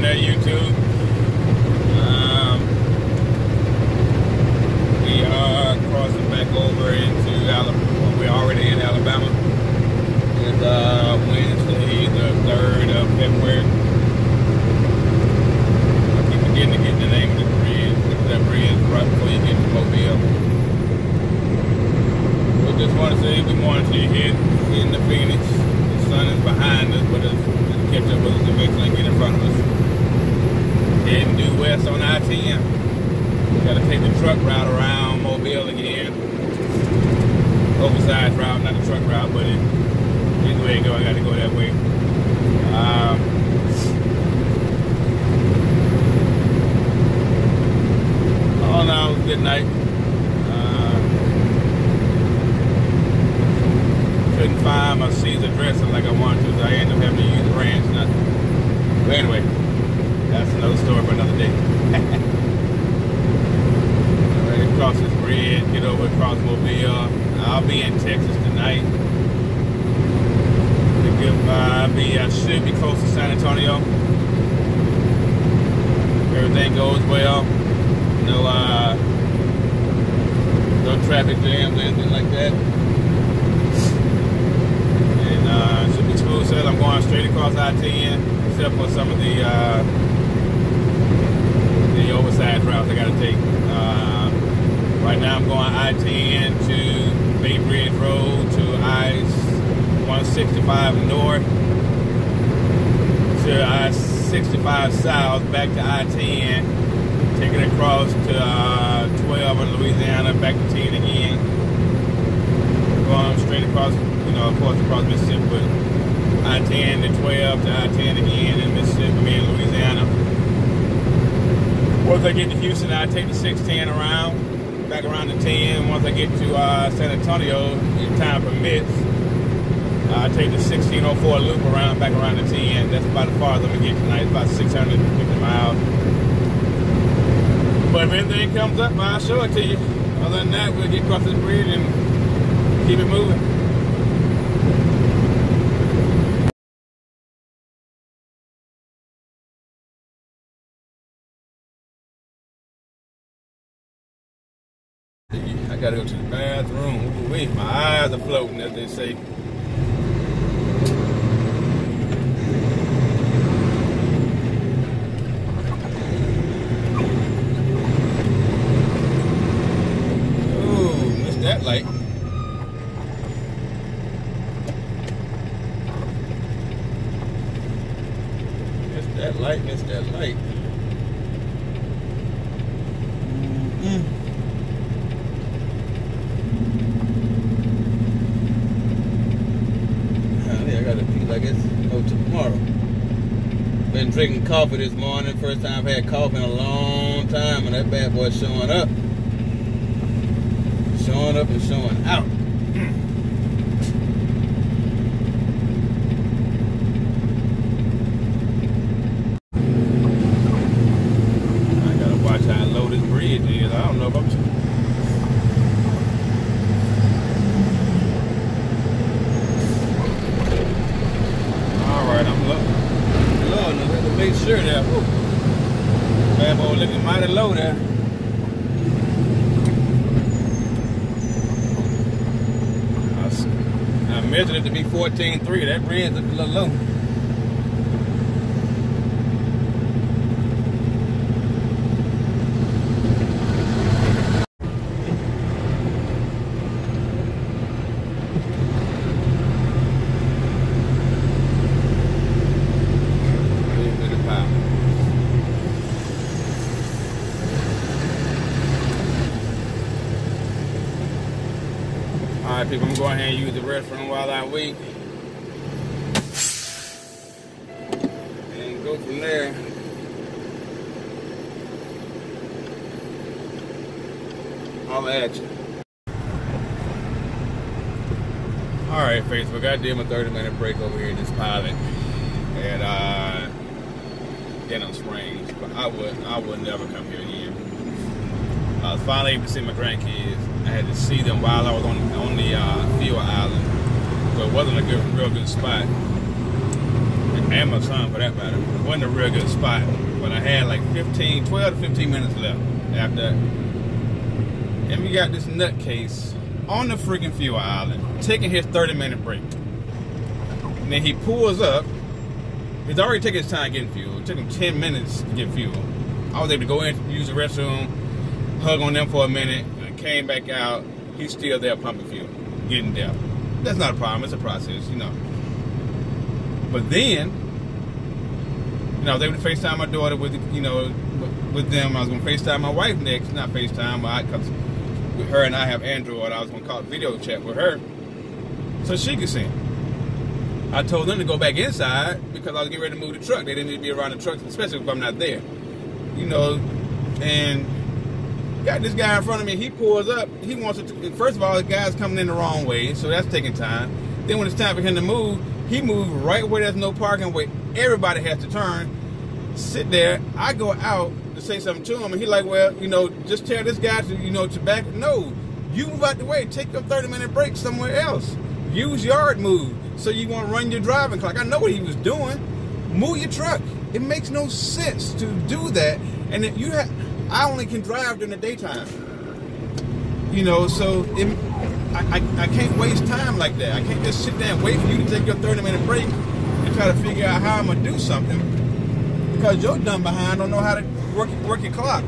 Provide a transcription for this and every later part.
that YouTube. We are crossing back over into Alabama. We're already in Alabama. It's Wednesday, the 3rd of February. I keep forgetting to get the name of the bridge. Look at that bridge right before you get to Mobile. So just want to say good morning to you here in the Phoenix. The sun is behind us, but it's catch up with us eventually and get in front of us. Heading due west on I-10. Got to take the truck route around Mobile again. Oversized route, not the truck route, but either way you go, I got to go that way. All in all, good night. Couldn't find my Caesar dressing like I wanted to, so I ended up having to use the ranch. But anyway, that's another story for another day. Ready to cross this bridge, get over across Mobile. I'll be in Texas tonight. I should be close to San Antonio. Everything goes well. No traffic jams or anything like that. Should be smooth sailing. I'm going straight across I-10, except for some of the oversized routes I got to take. Right now I'm going I-10 to Bay Bridge Road to I-165 North to I-65 South, back to I-10, taking it across to 12 in Louisiana, back to 10 again. Going straight across, of course, across Mississippi, but I-10 to 12 to I-10 again in Mississippi and Louisiana. Once I get to Houston, I take the 610 around, back around the 10. Once I get to San Antonio, if time permits, I take the 1604 loop around, back around the 10. That's about as far as I'm gonna get tonight. It's about 650 miles. But if anything comes up, I'll show it to you. Other than that, we'll get across this bridge and keep it moving. I gotta go to the bathroom. Ooh, wait, my eyes are floating, as they say. Ooh, missed that light. Missed that light, missed that light. Tomorrow. Been drinking coffee this morning. First time I've had coffee in a long time, and that bad boy's showing up. Showing up and showing out. I gotta watch how low this bridge is. I don't know if I'm make sure that bad boy looking mighty low there. I measured it to be 14.3. That bridge looked a little low. Alright people, I'm going to go ahead and use the restroom while I wait. And go from there. I'll at you. Alright Facebook, I did my 30-minute break over here in this pilot at Denham Springs, but I would never come here again. I was finally able to see my grandkids. I had to see them while I was on the field island, so it wasn't a real good spot. And and my son for that matter. It wasn't a real good spot, but I had like 12 to 15 minutes left after that. And we got this nutcase on the freaking fuel island, taking his 30-minute break. And then he pulls up. He's already taken his time getting fuel. It took him 10 minutes to get fuel. I was able to go in, use the restroom, hug on them for a minute, and came back out. He's still there pumping fuel, getting there. That's not a problem. It's a process, you know. But then, you know, I was able to FaceTime my daughter with, you know, with them. I was going to FaceTime my wife next. Not FaceTime, because with her and I have Android. I was going to call it video chat with her so she could see. I told them to go back inside because I was getting ready to move the truck. They didn't need to be around the truck, especially if I'm not there. You know, and got this guy in front of me. He pulls up. He wants to. First of all, the guy's coming in the wrong way, so that's taking time. Then when it's time for him to move, he moves right where there's no parking, where everybody has to turn. Sit there. I go out to say something to him, and he's like, "Well, you know, just tell this guy to, you know, to back." No, you move out the way. Take your 30-minute break somewhere else. Use yard move. So you want to run your driving clock. I know what he was doing. Move your truck. It makes no sense to do that. And if you have, I only can drive during the daytime. You know, so I can't waste time like that. I can't just sit there and wait for you to take your 30-minute break and try to figure out how I'm gonna do something, because you're dumb behind don't know how to work your clock.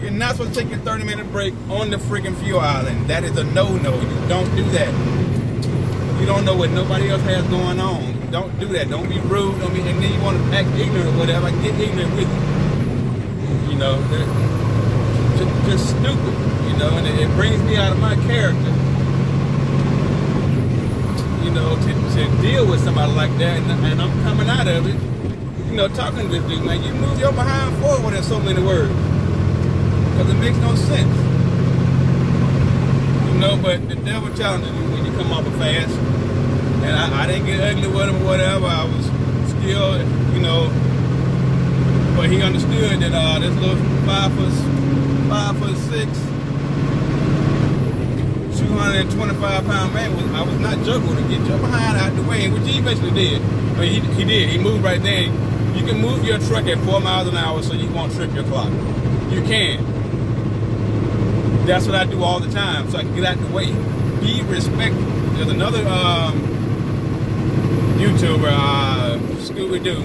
You're not supposed to take your 30-minute break on the freaking fuel island. That is a no-no. You don't do that. You don't know what nobody else has going on. Don't do that. Don't be rude. Don't be, and then you want to act ignorant or whatever. Get ignorant with it. You know, just stupid. You know, and it brings me out of my character. You know, to deal with somebody like that, and I'm coming out of it. You know, talking to this dude, man, you move your behind forward in so many words, because it makes no sense. You know, but the devil challenges you when you come off a fast. And I didn't get ugly with him or whatever. I was still, you know, but he understood that this little 5'6", 225-pound man, I was not joking with him. Get your behind out the way, which he eventually did. But he did. He moved right there. You can move your truck at 4 miles an hour so you won't trip your clock. You can. That's what I do all the time, so I can get out the way. Be respectful. There's another YouTuber, Scooby-Doo,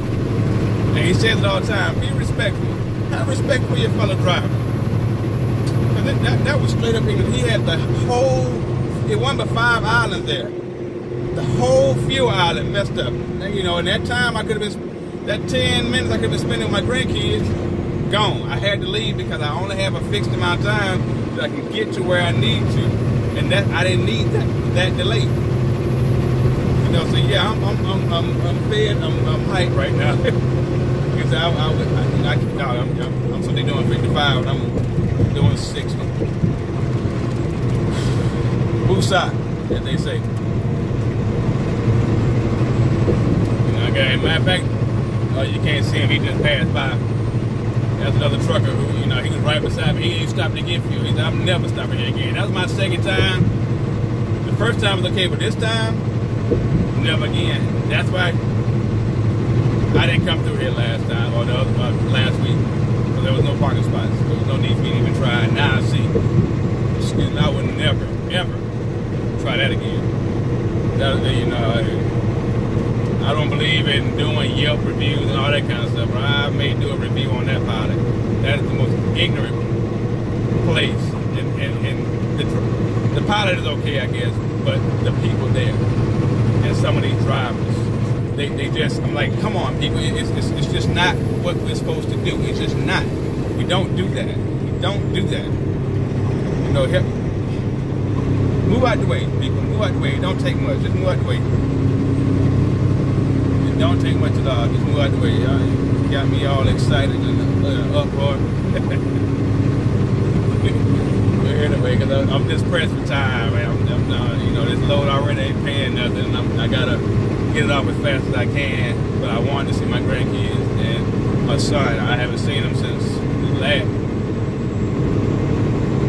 and he says it all the time, be respectful. Have respect for your fellow driver. That was straight up English. He had the whole, it wasn't but 5 islands there. The whole fuel island messed up. And, you know, in that time, I could have been, that 10 minutes I could have been spending with my grandkids, gone. I had to leave because I only have a fixed amount of time that I can get to where I need to. And that I didn't need that delay. You know, so yeah, I'm fed, I'm hyped right now. Because I'm supposed to be doing 55 and I'm doing 60. Woosah, as they say. You know, okay, matter of fact, you can't see him, he just passed by. That's another trucker who, you know, he was right beside me. He ain't stopped to get fuel. He said, I'm never stopping here again. That was my second time. The first time was okay, but this time, never again. That's why I didn't come through here last time, or the other last week, because there was no parking spots. There was no need for me to even try. Now I see. Excuse me, I would never, ever try that again. That, you know, I don't believe in doing Yelp reviews and all that kind of stuff. I may do a review on that pilot. That is the most ignorant place. And the pilot is okay, I guess, but the people there and some of these drivers, they just, I'm like, come on, people, it's just not what we're supposed to do. It's just not. We don't do that. We don't do that. You know, move out the way, people. Move out the way. It don't take much. Just move out the way. Don't take much at all. Just move out the way. You got me all excited and uproar. But anyway, because I'm just pressed for time. I'm you know, this load already ain't paying nothing. I gotta get it off as fast as I can. But I wanted to see my grandkids and my son. I haven't seen him since last.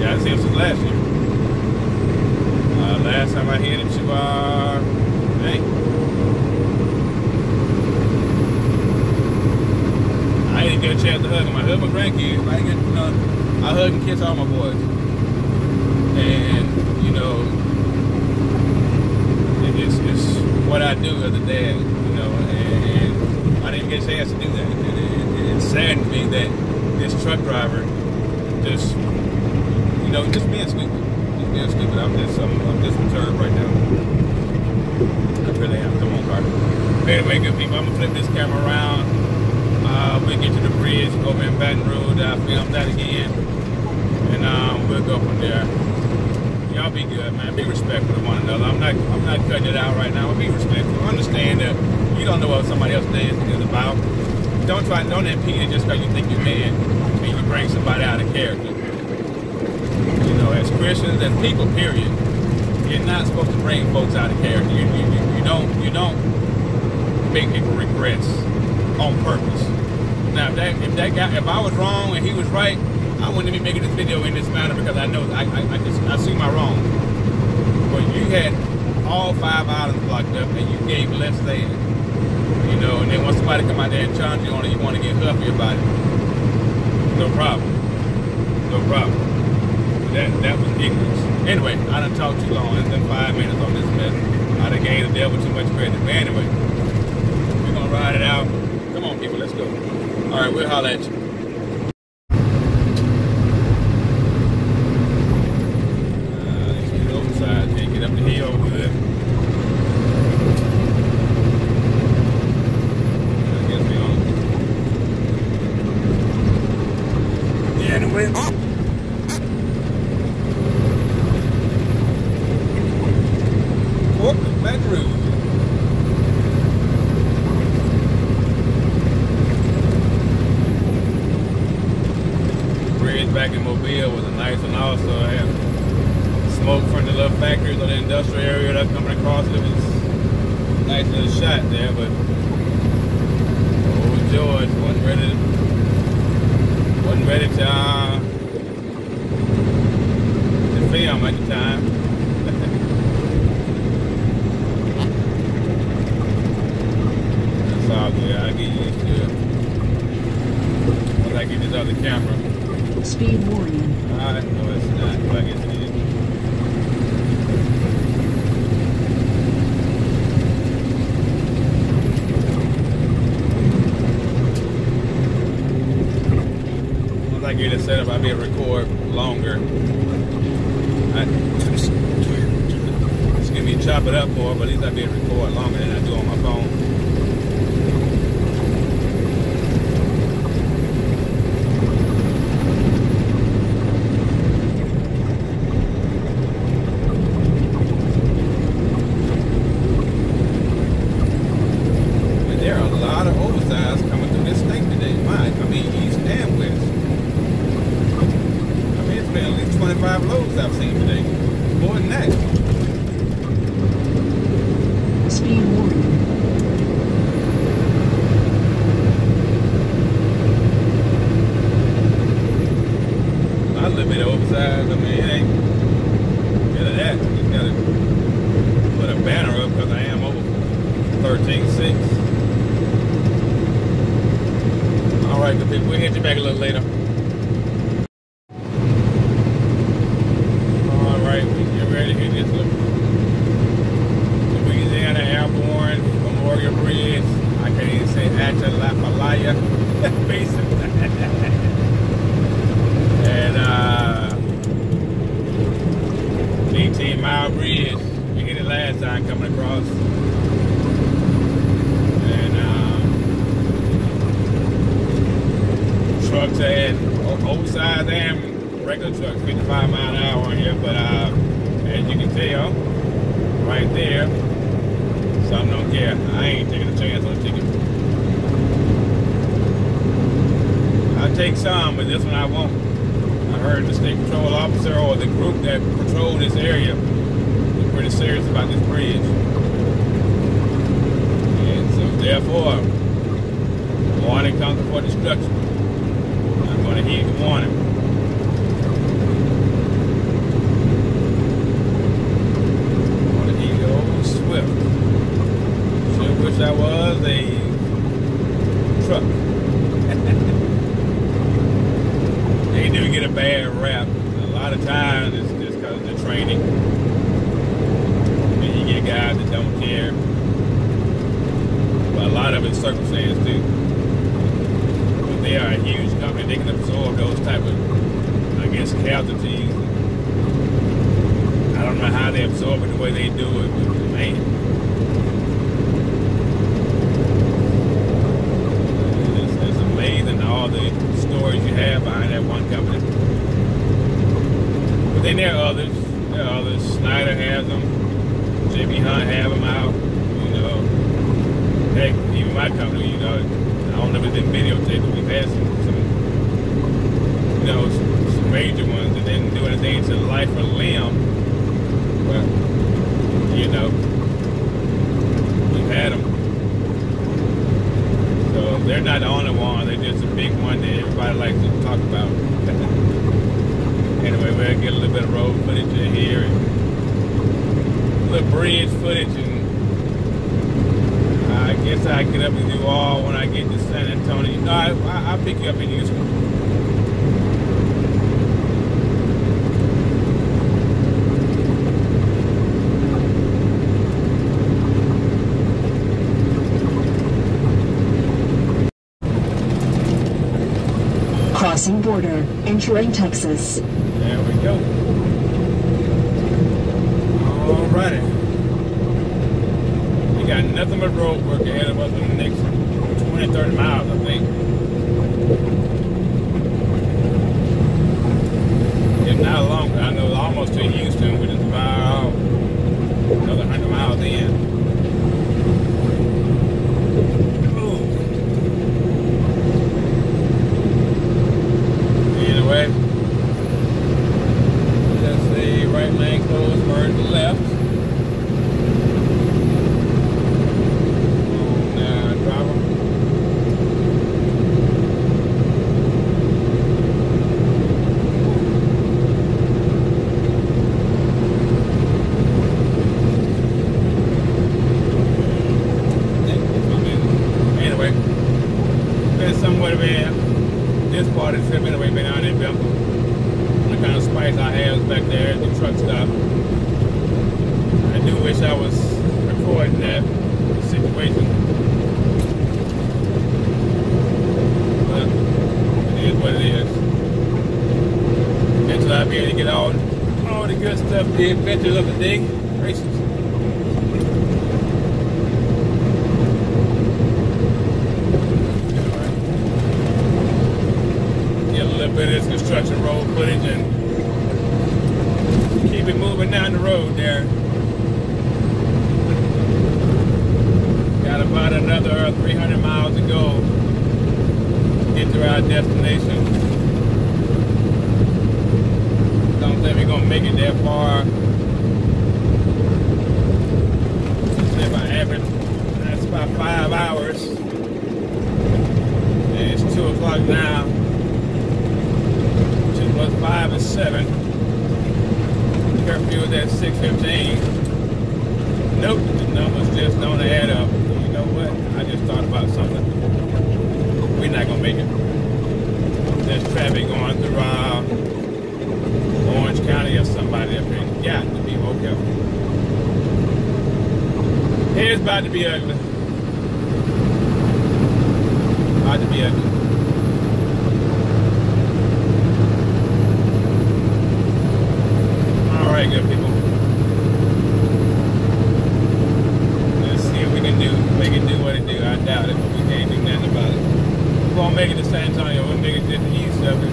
Yeah, I haven't seen him since last year. Last time I headed to didn't get a chance to hug them. I hug my grandkids. I get, you know, I hug and kiss all my boys. And you know, it's what I do as a dad. You know, and I didn't get a chance to do that. It saddens me that this truck driver just, you know, just being stupid. Just being stupid. I'm just perturbed right now. I really am. Come on, Carter. Anyway, good people, I'm gonna flip this camera around. We'll get to the bridge over in Baton Rouge. I filmed that again, and we'll go from there. Y'all be good, man. Be respectful to one another. I'm not cutting it out right now. But be respectful. Understand that you don't know what somebody else's day is about. Don't impede it just because you think you can, and you bring somebody out of character. You know, as Christians, as people, period, you're not supposed to bring folks out of character. You don't make people regrets on purpose. Now, if I was wrong and he was right, I wouldn't be making this video in this manner because I know I see my wrong. But you had all 5 islands blocked up and you gave less than. You know, and then once somebody come out there and challenge you on it, you want to get huffy about it. No problem. No problem. That was ignorance. Anyway, I done talked too long. It's been 5 minutes on this mess. I done gave the devil too much credit. But anyway, we're gonna ride it out. Come on, people, let's go. All right, we'll holler at you. Let's get over the side. Can't get up the hill. Good. I guess we on. Yeah, anyway. Baton Rouge. Bridge back in Mobile was a nice one also. I had smoke from the little factories or the industrial area that's coming across. It was a nice little shot there, but old George wasn't ready to film at the time. All good. I'll get used to it. Once I get this other camera. Speed warning. No, it's not. Well, I guess it is. Once I get it set up, I'll be able to record longer. It's gonna be chop it up more, but at least I'll be able to record longer than I do on my phone. Loads I've seen today. More than that. Speed warning. A little bit oversized. I mean, it ain't bit of that. Just gotta put a banner up because I am over 13.6. Alright, good people. We'll hit you back a little later. And 18-mile bridge. We hit it last time coming across. And trucks had oversized and regular trucks, 55 mile an hour on here, but as you can tell, right there, some don't care. I ain't taking a chance on a ticket. I'll take some, but this one I won't. I heard the state patrol officer or the group that patrol this area is pretty serious about this bridge. And so therefore, warning comes before destruction. I'm going to heed the warning. I'm going to heed the old Swift. Sure wish I was a truck. bad rap. A lot of times it's just because of the training. And you get guys that don't care. But a lot of it's circumstance too. But they are a huge company. They can absorb those type of, I guess, casualties. I don't know how they absorb it the way they do it, but man. It's amazing all the stories you have behind that one company. But then there are others. There are others. Snyder has them. Jimmy Hunt have them out. You know. Heck, even my company, you know, I don't know if it's been videotaped, but we've had some you know, some major ones that didn't do anything to life or limb. But, you know, we've had them. So they're not the only one. They're just a big one that everybody likes to talk about. Anyway, we'll get a little bit of road footage in here and a little bridge footage, and I guess I get up with you all when I get to San Antonio. No, I'll pick you up in Houston. Crossing border, entering Texas. There we go. Alrighty. We got nothing but road work ahead of us in the next 20, 30 miles, I think. If not longer. I know it's almost to Houston, which is about another 100 miles in. Anyway, let's see, right lane closed, merge left. Now, driver. Anyway, been somewhat of a this part of the trip anyway, been out in Bimble. The kind of spice I have back there at the truck stop. I do wish I was recording that situation. But it is what it is. Eventually I'll be able to get all the good stuff, the adventures of the day. Races. Bit of this construction road footage and keep it moving down the road there. Got about another 300 miles to go to get to our destination. Don't think we're gonna make it that far. If I average, that's about 5 hours. And it's 2 o'clock now. 5 and 7. Curfew is at 6:15. Nope, the numbers just don't add up. You know what? I just thought about something. We're not gonna make it. There's traffic going through Orange County or somebody up here. Got to be more careful. It's about to be ugly. About to be ugly. Alright, good people. Let's see what we can do. Make it do what it do. I doubt it, but we can't do nothing about it. We won't make it to San Antonio. We'll make it to the east of it.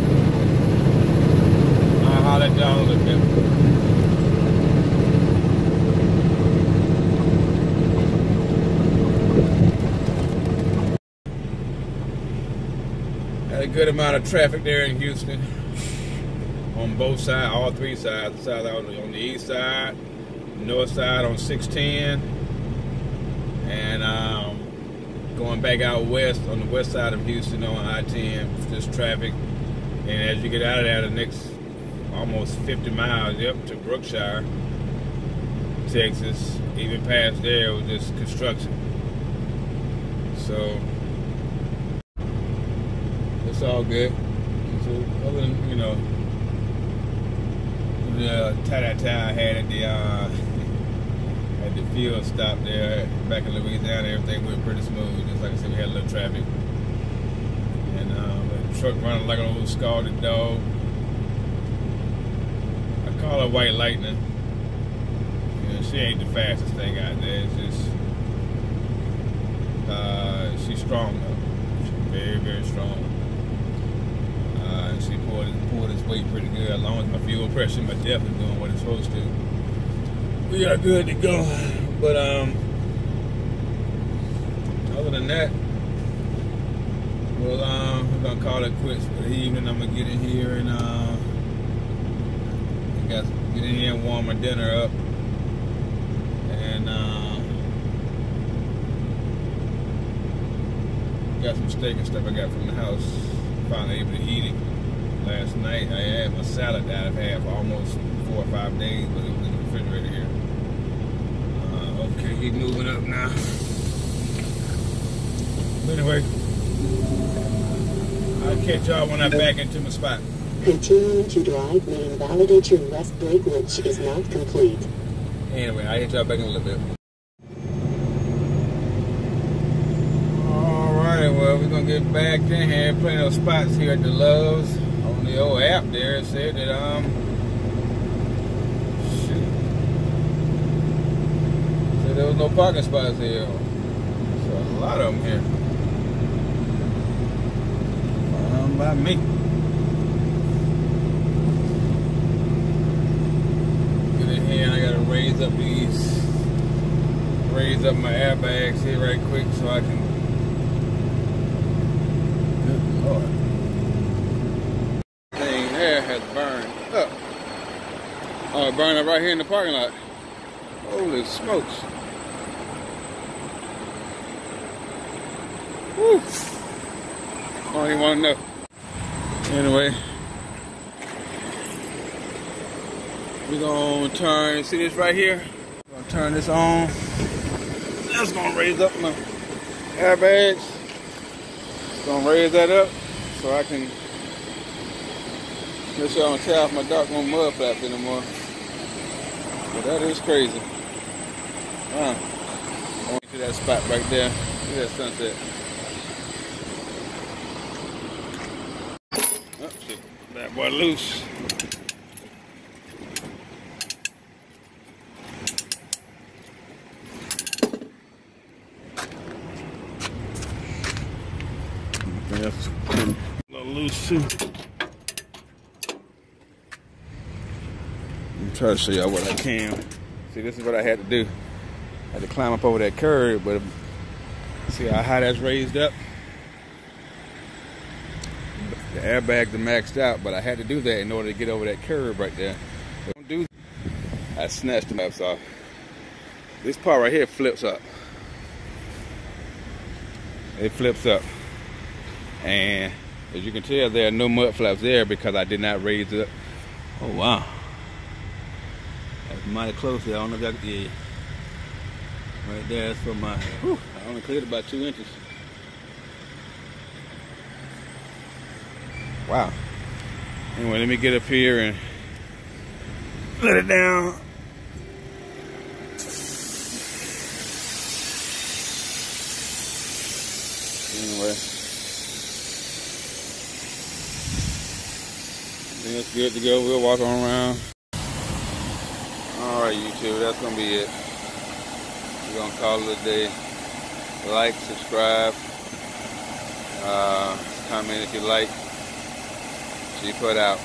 I'll holler at y'all a little bit. Had a good amount of traffic there in Houston. On both sides, all three sides. The side on the east side, north side on 610, and going back out west on the west side of Houston on I-10. Just traffic, and as you get out of there, the next almost 50 miles, yep, to Brookshire, Texas. Even past there, it was just construction. So it's all good. So other than, you know, the tie-dye I had at the field stop there back in Louisiana. Everything went pretty smooth. Just like I said, we had a little traffic. And the truck running like an old scalded dog. I call her White Lightning. You know, she ain't the fastest thing out there. It's just, she's strong though. She's very, very strong. She pulled its weight pretty good. As long as my fuel pressure, my depth is doing what it's supposed to, we are good to go. But other than that, well, we're gonna call it quits for the evening. I'm gonna get in here and get in here and warm my dinner up, and got some steak and stuff I got from the house. Finally able to eat it. Last night I had my salad that I've had for almost 4 or 5 days, but it was in the refrigerator here. Okay, keep moving up now. But anyway, I'll catch y'all when I back into my spot. Continuing to drive may invalidate your left brake, which is not complete. Anyway, I'll hit y'all back in a little bit. Alright, well, we're gonna get back in here. Plenty of spots here at the Loves. On the old app there, it said that, said there was no parking spots here. So a lot of them here. By me. Get in here and I gotta raise up my airbags here right quick so I can. Good Lord. Thing there has burned up. Oh, it burned up right here in the parking lot. Holy smokes. Woo. I don't even want to know. Anyway, we're gonna turn, see this right here? We're gonna turn this on. That's gonna raise up my airbags. It's gonna raise that up so I can make sure I don't tear off my dark room mud flaps anymore. But that is crazy. I want to that spot right there. Look at that sunset. Oh shit, that boy loose. That's a little loose too. I'm trying to show y'all what I can. See, this is what I had to do. I had to climb up over that curb, but see how high that's raised up? The airbags are maxed out, but I had to do that in order to get over that curb right there. Don't do that. I snatched the maps off. This part right here flips up. It flips up. And as you can tell, there are no mud flaps there because I did not raise it up. Oh wow. That's mighty close there. I don't know if I could get you. Right there, that's for my, whew, I only cleared about 2 inches. Wow. Anyway, let me get up here and let it down. Anyway. I think it's good to go. We'll walk on around. Alright, YouTube, that's going to be it. We're going to call it a day. Like, subscribe, comment if you like. She put out.